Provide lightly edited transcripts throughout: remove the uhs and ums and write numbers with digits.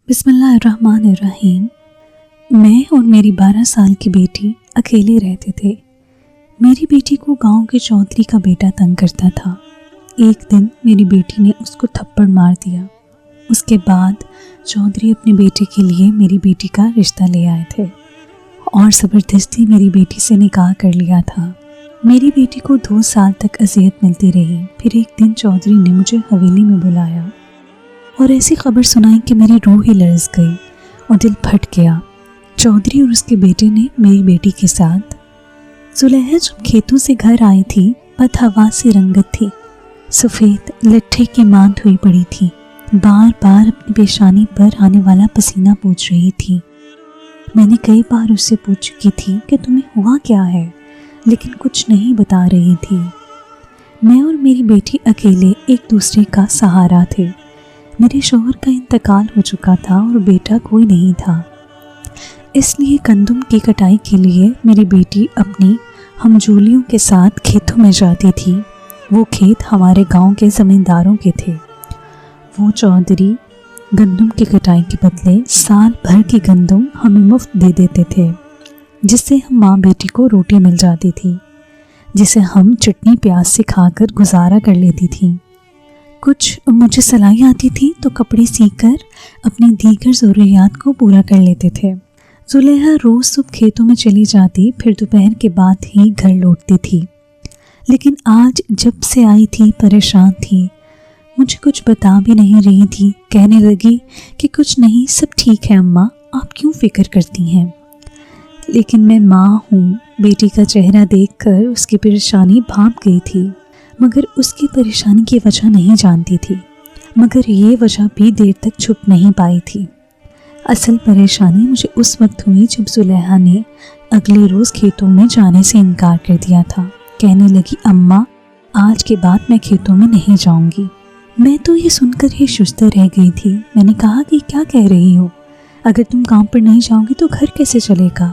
بسم اللہ الرحمن الرحیم۔ میں اور میری 12 سال کی بیٹی اکیلے رہتے تھے۔ میری بیٹی کو گاؤں کے چودھری کا بیٹا تنگ کرتا تھا۔ ایک دن میری بیٹی نے اس کو تھپڑ مار دیا۔ اس کے بعد چودھری اپنے بیٹے کے لیے میری بیٹی کا رشتہ لے آئے تھے اور زبردستی میری بیٹی سے نکاح کر لیا تھا۔ میری بیٹی کو 2 سال تک اذیت ملتی رہی۔ پھر ایک دن چودھری نے مجھے حویلی میں بلایا اور ایسی خبر سنائی کہ میری روح ہی لرز گئی اور دل پھٹ گیا۔ چودھری اور اس کے بیٹے نے میری بیٹی کے ساتھ زلیخا جب کھیتوں سے گھر آئی تھی، بدحواس سی رنگت تھی، سفید لٹھے کی ماند ہوئی پڑی تھی، بار بار اپنی پیشانی پر آنے والا پسینہ پوچھ رہی تھی۔ میں نے کئی بار اس سے پوچھ چکی تھی کہ تمہیں ہوا کیا ہے، لیکن کچھ نہیں بتا رہی تھی۔ میں اور میری بیٹی اکیلے ایک دوسرے کا سہارا تھے۔ میرے شوہر کا انتقال ہو چکا تھا اور بیٹا کوئی نہیں تھا، اس لیے گندم کی کٹائی کے لیے میری بیٹی اپنی ہمجولیوں کے ساتھ کھیتوں میں جاتی تھی۔ وہ کھیت ہمارے گاؤں کے زمینداروں کے تھے۔ وہ چودھری گندم کی کٹائی کے بدلے سال بھر کی گندم ہمیں مفت دے دیتے تھے، جس سے ہم ماں بیٹی کو روٹی مل جاتی تھی، جسے ہم چٹنی پیاز سے کھا کر گزارا کر لیتی تھیں۔ کچھ مجھے سلائی آتی تھی تو کپڑے سیکھ کر اپنی دیگر ضروریات کو پورا کر لیتے تھے۔ زلیخا روز صبح کھیتوں میں چلی جاتی، پھر دوپہر کے بعد ہی گھر لوٹتی تھی، لیکن آج جب سے آئی تھی پریشان تھی، مجھے کچھ بتا بھی نہیں رہی تھی۔ کہنے لگی کہ کچھ نہیں، سب ٹھیک ہے اماں، آپ کیوں فکر کرتی ہیں؟ لیکن میں ماں ہوں۔ بیٹی کا چہرہ دیکھ کر اس کی پریشانی بھانپ گئی تھی، مگر اس کی پریشانی کی وجہ نہیں جانتی تھی، مگر یہ وجہ بھی دیر تک چھپ نہیں پائی تھی۔ اصل پریشانی مجھے اس وقت ہوئی جب زلیخا نے اگلے روز کھیتوں میں جانے سے انکار کر دیا تھا۔ کہنے لگی اماں، آج کے بعد میں کھیتوں میں نہیں جاؤں گی۔ میں تو یہ سن کر ہی ششدر رہ گئی تھی۔ میں نے کہا کہ کیا کہہ رہی ہو؟ اگر تم کام پر نہیں جاؤ گی تو گھر کیسے چلے گا؟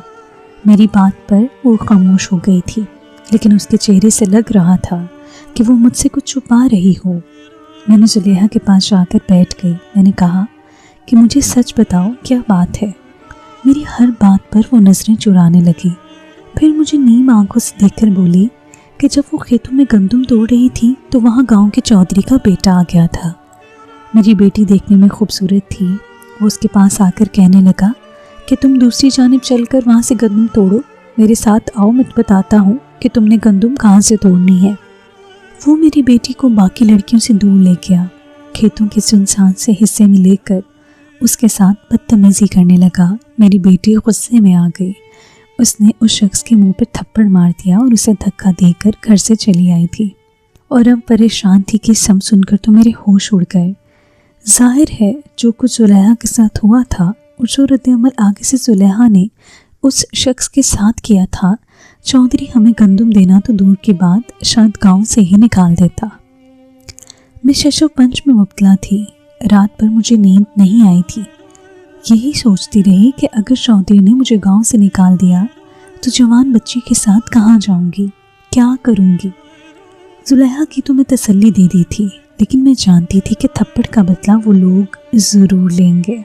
میری بات پر وہ خاموش ہو گئی تھی، لیکن اس کے چہرے سے لگ رہا تھا کہ وہ مجھ سے کچھ چھپا رہی ہو۔ میں نے زلیخا کے پاس جا کر بیٹھ گئی۔ میں نے کہا کہ مجھے سچ بتاؤ، کیا بات ہے؟ میری ہر بات پر وہ نظریں چرانے لگی۔ پھر مجھے نیم آنکھوں سے دیکھ کر بولی کہ جب وہ کھیتوں میں گندم توڑ رہی تھی تو وہاں گاؤں کے چودھری کا بیٹا آ گیا تھا۔ میری بیٹی دیکھنے میں خوبصورت تھی۔ وہ اس کے پاس آ کر کہنے لگا کہ تم دوسری جانب چل کر وہاں سے گندم توڑو، میرے ساتھ آؤ، میں بتاتا ہوں کہ تم نے گندم کہاں سے توڑنی ہے۔ وہ میری بیٹی کو باقی لڑکیوں سے دور لے گیا، کھیتوں کے سنسان سے حصے میں لے کر اس کے ساتھ بدتمیزی کرنے لگا۔ میری بیٹی غصے میں آ گئی۔ اس نے اس شخص کے منہ پر تھپڑ مار دیا اور اسے دھکا دے کر گھر سے چلی آئی تھی، اور اب پریشان تھی کہ سم سن کر تو میرے ہوش اڑ گئے۔ ظاہر ہے جو کچھ زلیخا کے ساتھ ہوا تھا اور جو رد عمل آگے سے زلیخا نے اس شخص کے ساتھ کیا تھا، چودھری ہمیں گندم دینا تو دور کی بات، شاید گاؤں سے ہی نکال دیتا۔ میں شش و پنج میں مبتلا تھی۔ رات پر مجھے نیند نہیں آئی تھی۔ یہی سوچتی رہی کہ اگر چودھری نے مجھے گاؤں سے نکال دیا تو جوان بچی کے ساتھ کہاں جاؤں گی، کیا کروں گی؟ زلیخا کی تو میں تسلی دے دی تھی، لیکن میں جانتی تھی کہ تھپڑ کا بدلہ وہ لوگ ضرور لیں گے۔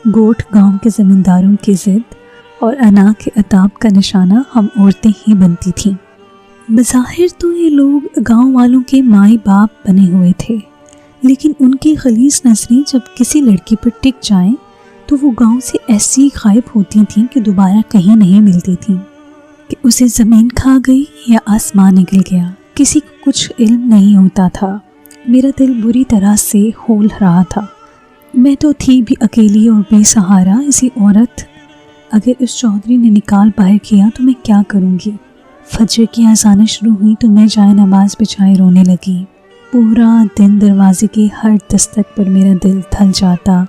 گوٹھ گاؤں کے زمینداروں کی ضد اور انا کے عتاب کا نشانہ ہم عورتیں ہی بنتی تھیں۔ بظاہر تو یہ لوگ گاؤں والوں کے مائی باپ بنے ہوئے تھے، لیکن ان کی خلیص نظریں جب کسی لڑکی پر ٹک جائیں تو وہ گاؤں سے ایسی غائب ہوتی تھیں کہ دوبارہ کہیں نہیں ملتی تھیں، کہ اسے زمین کھا گئی یا آسمان نکل گیا، کسی کو کچھ علم نہیں ہوتا تھا۔ میرا دل بری طرح سے ہول رہا تھا۔ میں تو تھی بھی اکیلی اور بے سہارا ایسی عورت۔ اگر اس چودھری نے نکال باہر کیا تو میں کیا کروں گی؟ فجر کی اذانیں شروع ہوئی تو میں جائے نماز بچھائے رونے لگی۔ پورا دن دروازے کی ہر دستک پر میرا دل تھل جاتا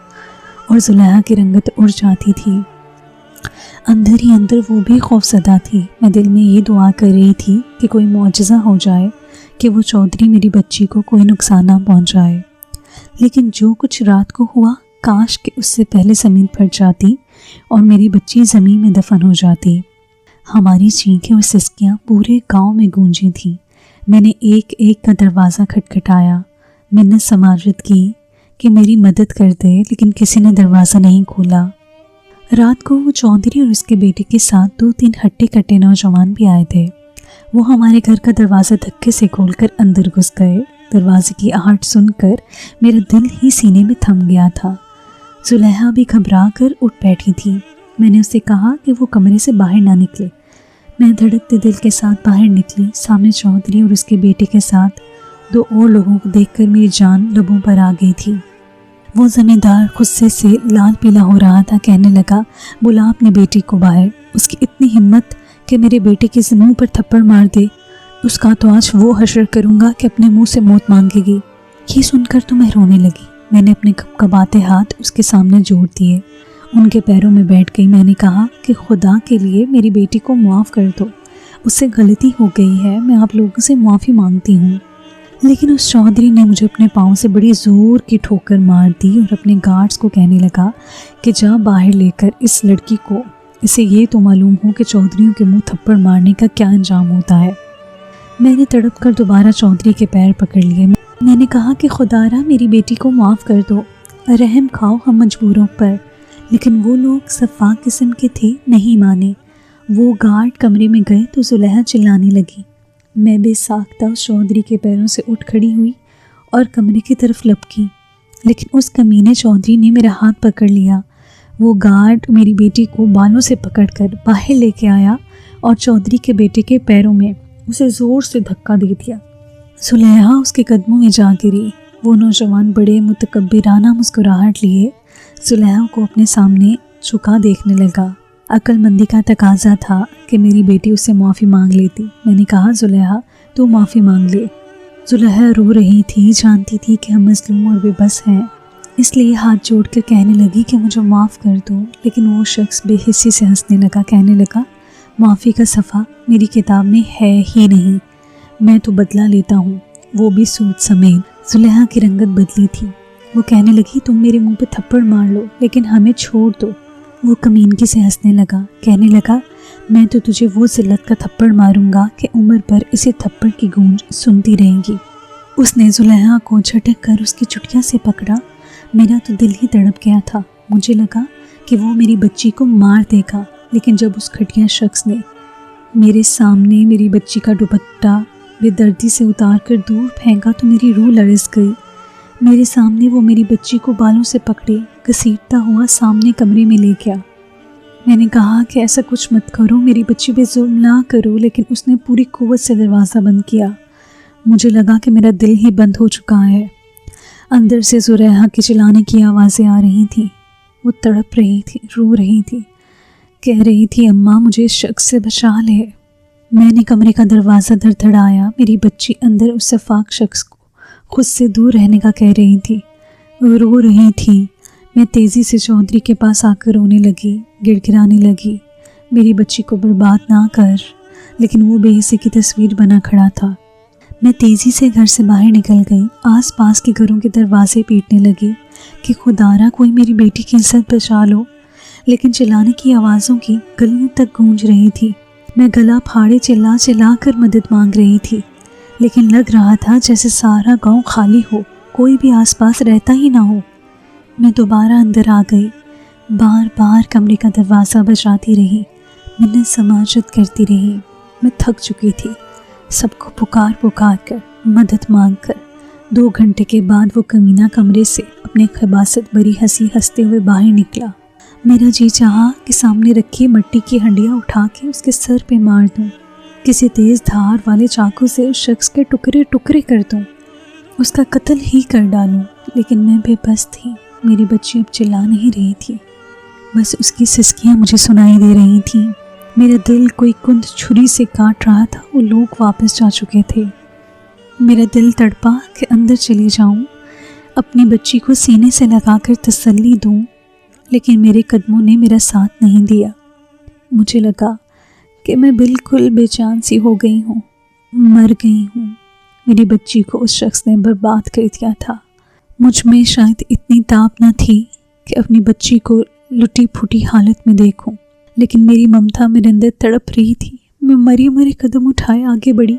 اور زلیخا کی رنگت اڑ جاتی تھی۔ اندر ہی اندر وہ بھی خوفزدہ تھی۔ میں دل میں یہ دعا کر رہی تھی کہ کوئی معجزہ ہو جائے کہ وہ چودھری میری بچی کو کوئی نقصان نہ پہنچائے، لیکن جو کچھ رات کو ہوا، کاش کہ اس سے پہلے زمین پھٹ جاتی اور میری بچی زمین میں دفن ہو جاتی۔ ہماری چیخیں اور سسکیاں پورے گاؤں میں گونجی تھیں۔ میں نے ایک ایک کا دروازہ کھٹکھٹایا، منت سماجت کی کہ میری مدد کر دے، لیکن کسی نے دروازہ نہیں کھولا۔ رات کو وہ چودھری اور اس کے بیٹے کے ساتھ 2-3 ہٹے کٹے نوجوان بھی آئے تھے۔ وہ ہمارے گھر کا دروازہ دھکے سے کھول کر اندر گھس گئے۔ دروازے کی آہٹ سن کر میرا دل ہی سینے میں تھم گیا تھا۔ زلیخا بھی گھبرا کر اٹھ بیٹھی تھی۔ میں نے اسے کہا کہ وہ کمرے سے باہر نہ نکلے۔ میں دھڑکتے دل کے ساتھ باہر نکلی۔ سامنے چودھری اور اس کے بیٹے کے ساتھ 2 اور لوگوں کو دیکھ کر میری جان لبوں پر آ گئی تھی۔ وہ زمیندار غصے سے لال پیلا ہو رہا تھا۔ کہنے لگا، بلا اپنے بیٹی کو باہر۔ اس کی اتنی ہمت کہ میرے بیٹے کے منہ پر تھپڑ مار دے، اس کا تو آج وہ حشر کروں گا کہ اپنے منہ سے موت مانگے گی۔ یہ سن کر تو میں رونے لگی۔ میں نے اپنے کبکباتے ہاتھ اس کے سامنے جوڑ دیے، ان کے پیروں میں بیٹھ گئی۔ میں نے کہا کہ خدا کے لیے میری بیٹی کو معاف کر دو، اس سے غلطی ہو گئی ہے، میں آپ لوگوں سے معافی مانگتی ہوں۔ لیکن اس چودھری نے مجھے اپنے پاؤں سے بڑی زور کی ٹھوکر مار دی اور اپنے گارڈز کو کہنے لگا کہ جا باہر لے کر اس لڑکی کو، اسے یہ تو معلوم ہو کہ چودھریوں کے منہ تھپڑ مارنے کا کیا انجام ہوتا ہے۔ میں نے تڑپ کر دوبارہ چودھری کے پیر پکڑ لیے۔ میں نے کہا کہ خدا را میری بیٹی کو معاف کر دو، رحم کھاؤ ہم مجبوروں پر۔ لیکن وہ لوگ صفاق قسم کے تھے، نہیں مانے۔ وہ گارڈ کمرے میں گئے تو زلیخا چلانے لگی۔ میں بے ساختہ اس چودھری کے پیروں سے اٹھ کھڑی ہوئی اور کمرے کی طرف لپکی، لیکن اس کمینے چودھری نے میرا ہاتھ پکڑ لیا۔ وہ گارڈ میری بیٹی کو بالوں سے پکڑ کر باہر لے کے آیا اور چودھری کے بیٹے کے پیروں میں اسے زور سے دھکا دے دیا۔ زلیخا اس کے قدموں میں جا گری۔ وہ نوجوان بڑے متکبرانہ مسکراہٹ لیے زلیخا کو اپنے سامنے جھکا دیکھنے لگا۔ عقل مندی کا تقاضا تھا کہ میری بیٹی اس سے معافی مانگ لیتی۔ میں نے کہا، زلیخا تو معافی مانگ لے۔ زلیخا رو رہی تھی، جانتی تھی کہ ہم مظلوم اور بے بس ہیں، اس لیے ہاتھ جوڑ کر کہنے لگی کہ مجھے معاف کر دو۔ لیکن وہ شخص بے حسی سے ہنسنے لگا، کہنے لگا، معافی کا صفحہ میری کتاب میں ہے ہی نہیں، میں تو بدلہ لیتا ہوں، وہ بھی سود سمیت۔ زلیخا کی رنگت بدلی تھی۔ وہ کہنے لگی، تم میرے منہ پہ تھپڑ مار لو لیکن ہمیں چھوڑ دو۔ وہ کمینگی سے ہنسنے لگا، کہنے لگا، میں تو تجھے وہ ذلت کا تھپڑ ماروں گا کہ عمر بھر اسی تھپڑ کی گونج سنتی رہیں گی۔ اس نے زلیخا کو جھٹک کر اس کی چٹیا سے پکڑا۔ میرا تو دل ہی تڑپ گیا تھا۔ مجھے لگا کہ وہ میری بچی کو مار دے گا، لیکن جب اس گھٹیا شخص نے میرے سامنے میری بچی کا دوپٹہ بے دردی سے اتار کر دور پھینکا تو میری روح لرز گئی۔ میرے سامنے وہ میری بچی کو بالوں سے پکڑے گھسیٹتا ہوا سامنے کمرے میں لے گیا۔ میں نے کہا کہ ایسا کچھ مت کرو، میری بچی پہ ظلم نہ کرو، لیکن اس نے پوری قوت سے دروازہ بند کیا۔ مجھے لگا کہ میرا دل ہی بند ہو چکا ہے۔ اندر سے زلیخا کی چلانے کی آوازیں آ رہی تھیں۔ وہ تڑپ رہی تھی، رو رہی تھی، کہہ رہی تھی، اماں مجھے اس شخص سے بچا لے۔ میں نے کمرے کا دروازہ دھڑدھڑایا۔ میری بچی اندر اس صفاق شخص کو خود سے دور رہنے کا کہہ رہی تھی، وہ رو رہی تھی۔ میں تیزی سے چودھری کے پاس آ کر رونے لگی، گڑ گڑانے لگی، میری بچی کو برباد نہ کر، لیکن وہ بے حسی کی تصویر بنا کھڑا تھا۔ میں تیزی سے گھر سے باہر نکل گئی، آس پاس کے گھروں کے دروازے پیٹنے لگی کہ خدارا کوئی میری بیٹی کی عزت بچا لو، لیکن چلانے کی آوازوں کی گلیوں تک گونج رہی تھی۔ میں گلا پھاڑے چلا چلا کر مدد مانگ رہی تھی، لیکن لگ رہا تھا جیسے سارا گاؤں خالی ہو، کوئی بھی آس پاس رہتا ہی نہ ہو۔ میں دوبارہ اندر آ گئی، بار بار کمرے کا دروازہ بجاتی رہی، منت سماجت کرتی رہی۔ میں تھک چکی تھی، سب کو پکار کر مدد مانگ کر۔ 2 گھنٹے کے بعد وہ کمینہ کمرے سے اپنے خباثت بری ہنسی ہنستے ہوئے باہر نکلا۔ میرا جی چاہا کہ سامنے رکھی مٹی کی ہنڈیاں اٹھا کے اس کے سر پہ مار دوں، کسی تیز دھار والے چاقو سے اس شخص کے ٹکڑے ٹکڑے کر دوں، اس کا قتل ہی کر ڈالوں۔ لیکن میں بے بس تھی، میری بچی اب چلا نہیں رہی تھی، بس اس کی سسکیاں مجھے سنائی دے رہی تھیں۔ میرا دل کوئی کند چھری سے کاٹ رہا تھا، وہ لوگ واپس جا چکے تھے۔ میرا دل تڑپا کہ اندر چلی جاؤں، اپنی بچی کو سینے سے لگا کر تسلی دوں، لیکن میرے قدموں نے میرا ساتھ نہیں دیا۔ مجھے لگا کہ میں بالکل بے جان سی ہو گئی ہوں، مر گئی ہوں۔ میری بچی کو اس شخص نے برباد کر دیا تھا۔ مجھ میں شاید اتنی طاقت نہ تھی کہ اپنی بچی کو لٹی پھوٹی حالت میں دیکھوں، لیکن میری ممتا میرے اندر تڑپ رہی تھی۔ میں مری قدم اٹھائے آگے بڑھی،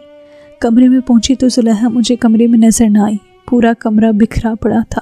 کمرے میں پہنچی تو زلیخا مجھے کمرے میں نظر نہ آئی۔ پورا کمرہ بکھرا پڑا تھا،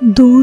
2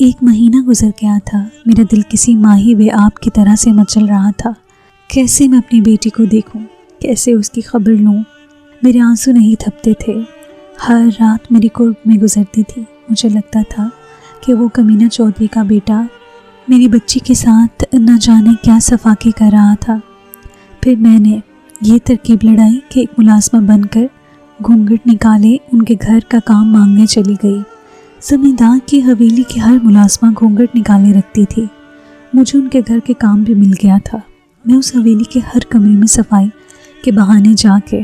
1 مہینہ گزر گیا تھا، میرا دل کسی ماہی بے آب کی طرح سے مچل رہا تھا۔ کیسے میں اپنی بیٹی کو دیکھوں، کیسے اس کی خبر لوں؟ میرے آنسو نہیں تھپتے تھے۔ ہر رات میری قرب میں گزرتی تھی۔ مجھے لگتا تھا کہ وہ کمینہ چودھری کا بیٹا میری بچی کے ساتھ نہ جانے کیا صفاقی کر رہا تھا۔ پھر میں نے یہ ترکیب لڑائی کہ ایک ملازمہ بن کر گھونگھٹ نکالے ان کے گھر کا کام مانگنے چلی گئی۔ زمیندار کی حویلی کی ہر ملازمہ گھونگھٹ نکالے رکھتی تھی۔ مجھے ان کے گھر کے کام بھی مل گیا تھا۔ میں اس حویلی کے ہر کمرے میں صفائی کے بہانے جا کے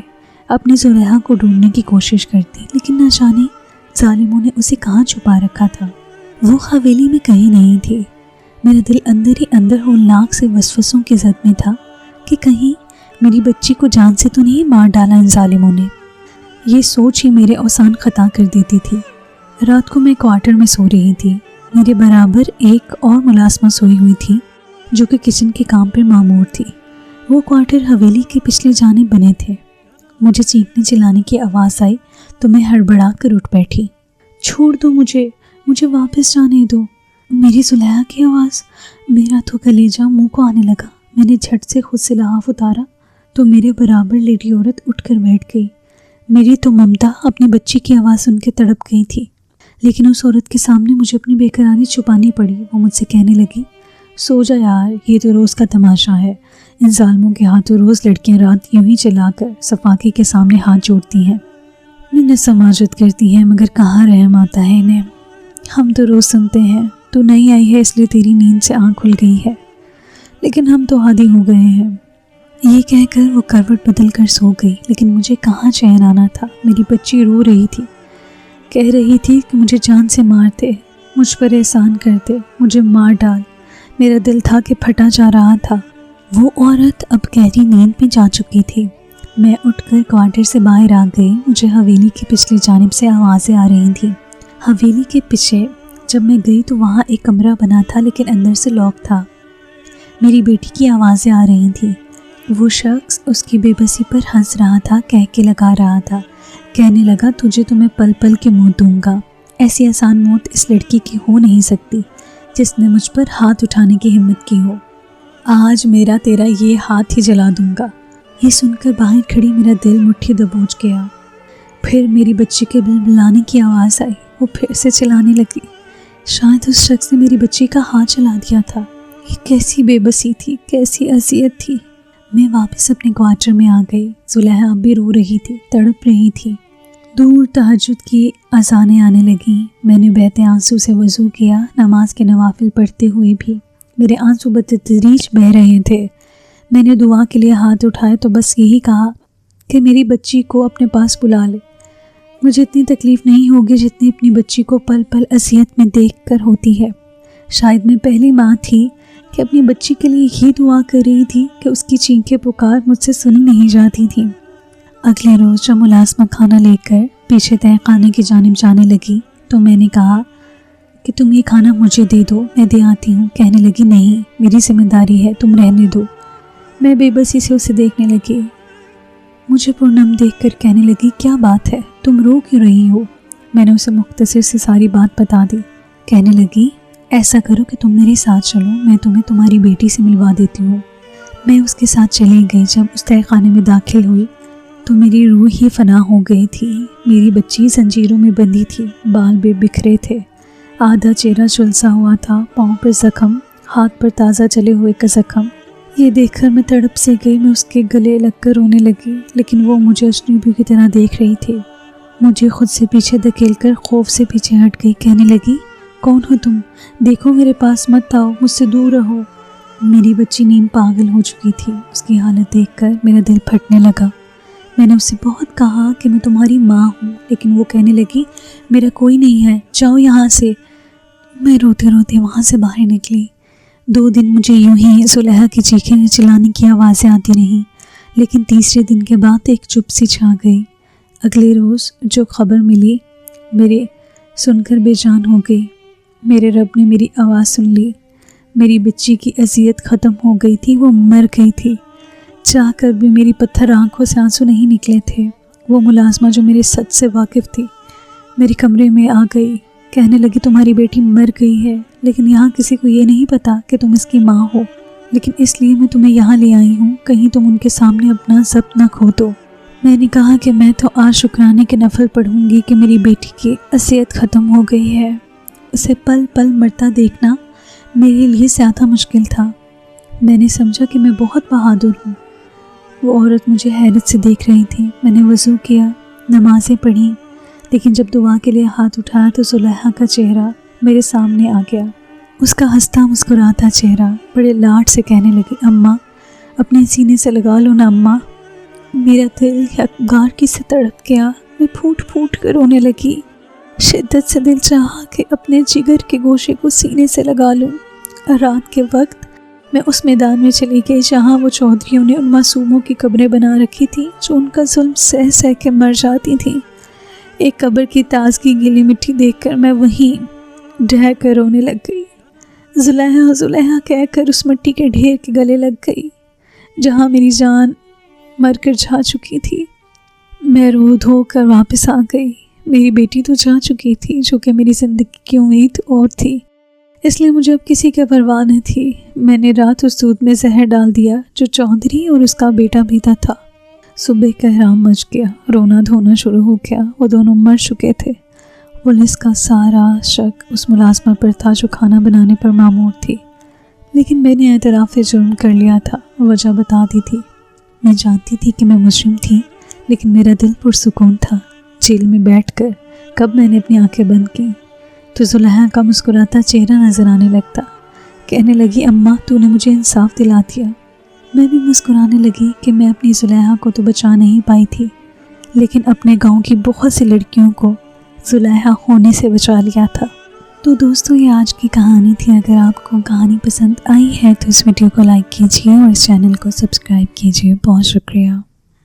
اپنی زلیخا کو ڈھونڈنے کی کوشش کرتی، لیکن نہ جانے ظالموں نے اسے کہاں چھپا رکھا تھا۔ وہ حویلی میں کہیں نہیں تھی۔ میرا دل اندر ہی اندر ہولناک سے وسوسوں کی زد میں تھا کہ کہیں میری بچی کو جان سے تو نہیں مار ڈالا ان ظالموں نے۔ یہ سوچ ہی میرے اوسان خطا کر دیتی تھی۔ رات کو میں کوارٹر میں سو رہی تھی۔ میرے برابر ایک اور ملازمہ سوئی ہوئی تھی جو کہ کچن کے کام پر مامور تھی۔ وہ کوارٹر حویلی کے پچھلے جانب بنے تھے۔ مجھے چیخنے چلانے کی آواز آئی تو میں ہڑبڑا کر اٹھ بیٹھی۔ چھوڑ دو مجھے واپس جانے دو، میری زلیخا کی آواز۔ میرا تو کلیجہ منہ کو آنے لگا۔ میں نے جھٹ سے خود سے لحاف اتارا تو میرے برابر لیڈی عورت اٹھ کر بیٹھ گئی۔ میری تو ممتا اپنی بچی کی آواز سن کے تڑپ گئی تھی، لیکن اس عورت کے سامنے مجھے اپنی بے قراری چھپانی پڑی۔ وہ مجھ سے کہنے لگی، سو جا یار، یہ تو روز کا تماشا ہے۔ ان ظالموں کے ہاتھوں روز لڑکیاں رات یوں ہی چلا کر صفاقی کے سامنے ہاتھ جوڑتی ہیں، منت سماجت کرتی ہیں، مگر کہاں رحم آتا ہے انہیں۔ ہم تو روز سنتے ہیں تو نہیں آئی ہے اس لیے تیری نیند سے آنکھ کھل گئی ہے، لیکن ہم تو عادی ہو گئے ہیں۔ یہ کہہ کر وہ کروٹ بدل کر سو گئی، لیکن مجھے کہاں چین آنا تھا۔ میری بچی رو رہی تھی، کہہ رہی تھی کہ مجھے جان سے مار دے، مجھ پر احسان کر دے، مجھے مار ڈال۔ میرا دل تھا کہ پھٹا جا رہا تھا۔ وہ عورت اب گہری نیند میں جا چکی تھی۔ میں اٹھ کر کوارٹر سے باہر آ گئی۔ مجھے حویلی کی پچھلی جانب سے آوازیں آ رہی تھیں۔ حویلی کے پیچھے جب میں گئی تو وہاں ایک کمرہ بنا تھا، لیکن اندر سے لاک تھا۔ میری بیٹی کی آوازیں آ رہی تھیں۔ وہ شخص اس کی بے بسی پر ہنس رہا تھا، کہہ کے لگا رہا تھا، کہنے لگا، تجھے تو میں پل پل کے موت دوں گا۔ ایسی آسان موت اس لڑکی کی ہو نہیں سکتی جس نے مجھ پر ہاتھ اٹھانے کی ہمت کی ہو۔ آج میرا تیرا یہ ہاتھ ہی جلا دوں گا۔ یہ سن کر باہر کھڑی میرا دل مٹھی دبوچ گیا۔ پھر میری بچی کے بلبلانے کی آواز آئی۔ وہ پھر سے چلانے لگی۔ شاید اس شخص نے میری بچی کا ہاتھ چلا دیا تھا۔ یہ کیسی بے بسی تھی، کیسی اذیت تھی۔ میں واپس اپنے کوارٹر میں آ گئی۔ زلیخا اب بھی رو رہی تھی، تڑپ رہی تھی۔ دور تہجد کی اذانیں آنے لگیں۔ میں نے بہتے آنسو سے وضو کیا، نماز کے نوافل پڑھتے ہوئے بھی میرے آنسو بتدریج بہہ رہے تھے۔ میں نے دعا کے لیے ہاتھ اٹھائے تو بس یہی کہا کہ میری بچی کو اپنے پاس بلا لے۔ مجھے اتنی تکلیف نہیں ہوگی جتنی اپنی بچی کو پل پل اذیت میں دیکھ کر ہوتی ہے۔ شاید میں پہلی ماں تھی کہ اپنی بچی کے لیے یہ دعا کر رہی تھی کہ اس کی چیخیں پکار مجھ سے سنی نہیں جاتی تھیں۔ اگلے روز جب ملازمہ کھانا لے کر پیچھے تہہ خانے کی جانب جانے لگی تو میں نے کہا کہ تم یہ کھانا مجھے دے دو، میں دے آتی ہوں۔ کہنے لگی، نہیں، میری ذمہ داری ہے، تم رہنے دو۔ میں بے بسی سے اسے دیکھنے لگی۔ مجھے پرنم دیکھ کر کہنے لگی، کیا بات ہے، تم رو کیوں رہی ہو؟ میں نے اسے مختصر سے ساری بات بتا دی۔ کہنے لگی، ایسا کرو کہ تم میرے ساتھ چلو، میں تمہیں تمہاری بیٹی سے ملوا دیتی ہوں۔ میں اس کے ساتھ چلی گئی۔ جب اس تہہ خانے میں داخل ہوئی تو میری روح ہی فنا ہو گئی تھی۔ میری بچی زنجیروں میں بندھی تھی، بال بے بکھرے تھے، آدھا چہرہ جھلسا ہوا تھا، پاؤں پر زخم، ہاتھ پر تازہ چلے ہوئے کا زخم۔ یہ دیکھ کر میں تڑپ سے گئی۔ میں اس کے گلے لگ کر رونے لگی، لیکن وہ مجھے اجنبی کی طرح دیکھ رہی تھی۔ مجھے خود سے پیچھے دھکیل کر خوف سے پیچھے ہٹ گئی۔ کہنے لگی، کون ہو تم؟ دیکھو میرے پاس مت آؤ، مجھ سے دور رہو۔ میری بچی نیم پاگل ہو چکی تھی۔ اس کی حالت دیکھ کر میرا دل پھٹنے لگا۔ میں نے اس سے بہت کہا کہ میں تمہاری ماں ہوں، لیکن وہ کہنے لگی، میرا کوئی نہیں ہے، جاؤ یہاں سے۔ میں روتے روتے وہاں سے باہر نکلی۔ 2 دن مجھے یوں ہی زلیخا کی چیخیں چلانے کی آوازیں آتی رہیں، لیکن تیسرے دن کے بعد ایک چپ سی چھا گئی۔ اگلے روز جو خبر ملی میرے سن کر بے جان ہو گئی۔ میرے رب نے میری آواز سن لی۔ میری بچی کی اذیت ختم ہو گئی تھی، وہ مر گئی تھی۔ چاہ کر بھی میری پتھر آنکھوں سے آنسو نہیں نکلے تھے۔ وہ ملازمہ جو میرے سچ سے واقف تھی میرے کمرے میں آ گئی۔ کہنے لگی تمہاری بیٹی مر گئی ہے، لیکن یہاں کسی کو یہ نہیں پتا کہ تم اس کی ماں ہو، لیکن اس لیے میں تمہیں یہاں لے آئی ہوں کہیں تم ان کے سامنے اپنا ضبط نہ کھو دو۔ میں نے کہا کہ میں تو آج شکرانے کے نفل پڑھوں گی کہ میری بیٹی کی اذیت ختم ہو گئی ہے۔ اسے پل پل مرتا دیکھنا میرے لیے زیادہ مشکل تھا۔ میں نے سمجھا کہ میں بہت بہادر ہوں۔ وہ عورت مجھے حیرت سے دیکھ رہی تھی۔ میں نے وضو کیا، نمازیں پڑھیں، لیکن جب دعا کے لیے ہاتھ اٹھایا تو زلیخا کا چہرہ میرے سامنے آ گیا۔ اس کا ہنستا مسکراتا چہرہ بڑے لاڈ سے کہنے لگی، اماں اپنے سینے سے لگا لو نا اماں۔ میرا دل یکگارکی سے تڑپ گیا، میں پھوٹ پھوٹ کر رونے لگی۔ شدت سے دل چاہا کہ اپنے جگر کے گوشے کو سینے سے لگا لوں۔ رات کے وقت میں اس میدان میں چلی گئی جہاں وہ چودھریوں نے ان معصوموں کی قبریں بنا رکھی تھیں جو ان کا ظلم سہ سہ کے مر جاتی تھیں۔ ایک قبر کی تازگی گیلی مٹی دیکھ کر میں وہیں ڈہ کر رونے لگ گئی۔ زلیخا زلیخا کہہ کر اس مٹی کے ڈھیر کے گلے لگ گئی جہاں میری جان مر کر جا چکی تھی۔ میں رو دھو کر واپس آ گئی۔ میری بیٹی تو جا چکی تھی جو کہ میری زندگی کی امید اور تھی، اس لیے مجھے اب کسی کی پرواہ نہ تھی۔ میں نے رات اس دودھ میں زہر ڈال دیا جو چودھری اور اس کا بیٹا پیتا تھا۔ صبح کا احرام مچ گیا، رونا دھونا شروع ہو گیا۔ وہ دونوں مر چکے تھے۔ پولیس کا سارا شک اس ملازمہ پر تھا جو کھانا بنانے پر مامور تھی، لیکن میں نے اعتراف جرم کر لیا تھا، وجہ بتا دی تھی۔ میں جانتی تھی کہ میں مجرم تھی، لیکن میرا دل پرسکون تھا۔ جیل میں بیٹھ کر کب میں نے اپنی آنکھیں بند کیں تو زلیخا کا مسکراتا چہرہ نظر آنے لگتا۔ کہنے لگی، اماں تو نے مجھے انصاف دلا دیا۔ میں بھی مسکرانے لگی کہ میں اپنی زلیخا کو تو بچا نہیں پائی تھی، لیکن اپنے گاؤں کی بہت سی لڑکیوں کو زلیخا ہونے سے بچا لیا تھا۔ تو دوستو، یہ آج کی کہانی تھی۔ اگر آپ کو کہانی پسند آئی ہے تو اس ویڈیو کو لائک کیجیے اور اس چینل کو سبسکرائب کیجیے۔ بہت شکریہ۔